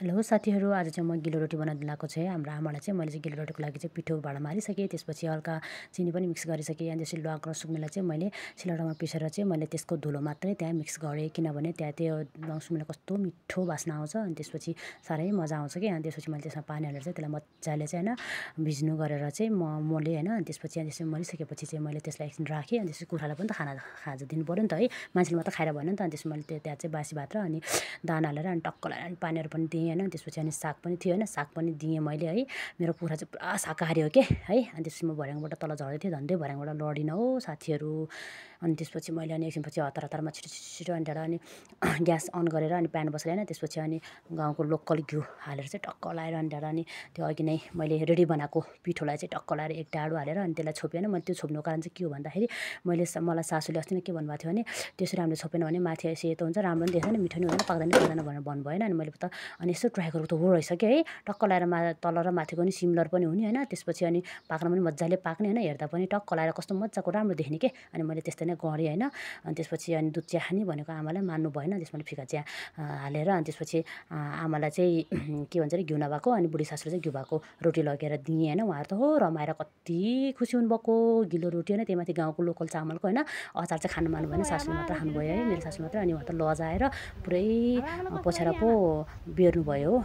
Hello साथीहरू, आज चाहिँ म गिलो रोटी बनाउन लगाएको छु है। हाम्रो आमालाई चाहिँ मैले चाहिँ गिलो रोटीको लागि चाहिँ पिठो भाँडामा हालिसकेँ। त्यसपछि हल्का चिनी पनि मिक्स गरिसकेँ। अनि त्यसपछि ल्वाग र सुकमेला चाहिँ मैले सिलौटामा पिसेर चाहिँ मैले त्यसको धुलो मात्रै त्यहाँ मिक्स गरेँ, किनभने त्यहाँ त्यो ल्वाग सुकमेला कस्तो मिठो बास्ना आउँछ। अनि त्यसपछि साह्रै मजा आउँछ कि। अनि त्यसपछि मैले त्यसमा पानी हालेर चाहिँ त्यसलाई मजाले चाहिँ होइन भिज्नु गरेर चाहिँ मोलेँ होइन। अनि त्यसपछि त्यसरी मलिसकेपछि चाहिँ मैले त्यसलाई एकछिन राखेँ। अनि त्यसपछि कुखुरालाई पनि त खाजा दिनु पऱ्यो नि त है, मान्छेले मात्रै खाएर भएन नि त। अनि त्यसपछि मैले त्यहाँ चाहिँ बासी भात र अनि दाना हालेर अनि टक्क लगाएर अनि पानीहरू पनि दिएँ होइन। त्यसपछि अनि साग पनि थियो होइन, साग पनि दिएँ मैले है। मेरो कुखुरा चाहिँ पुरा शाकाहारी हो के है। अनि त्यसपछि म भर्याङबाट तल झर्दै थिएँ, झन्डै भर्याङबाट लडिनँ हो साथीहरू। अनि त्यसपछि मैले अनि एकछिनपछि हतार हतारमा छिटो छिटो अनि त्यहाँबाट अनि ग्यास अन गरेर अनि प्यान बसालेँ होइन। त्यसपछि अनि गाउँको लोकल घिउ हालेर चाहिँ टक्क लगाएर अनि त्यहाँबाट अनि त्यो अघि नै मैले रेडी बनाएको पिठोलाई चाहिँ टक्क लगाएर एक डाडु हालेर अनि त्यसलाई छोपेँ होइन। मैले त्यो छोप्नुको कारण चाहिँ के हो भन्दाखेरि मलाई सासूले अस्ति नै के भन्नुभएको थियो भने त्यसरी हामीले छोपेन भने माथि सेतो हुन्छ, राम्रो पनि देख्दैन, मिठो नि हुँदैन, पाक्दैन भनेर भन्नुभयो होइन। अनि मैले त अनि यसो ट्राई गरेको त हो रहेछ कि है, टक्क लगाएर तल र माथिको पनि सिमिलर पनि हुने होइन। त्यसपछि अनि पाक्न पनि मजाले पाक्ने होइन, हेर्दा पनि टक्क लगाएर कस्तो मजाको राम्रो देख्ने के। अनि मैले त्यस्तै नै गरेँ होइन। अनि त्यसपछि अनि दुध चिया खाने भनेको आमालाई मान्नु भएन। त्यसमा फिका चिया हालेर अनि त्यसपछि आमालाई चाहिँ के भन्छ अरे घिउ नभएको, अनि बुढी सासूले चाहिँ घिउ भएको रोटी लगेर दिएँ होइन। उहाँहरू त हो रमाएर कति खुसी हुनुभएको, गिलो रोटी होइन, त्यही माथि गाउँको लोकल चामलको होइन। अचार चाहिँ खानु मान्नु भएन, सासूले मात्र खानुभयो है, मेरो सासूले मात्र। अनि उहाँ त लजाएर पुरै पछाडा पो बेर्नुभयो हो।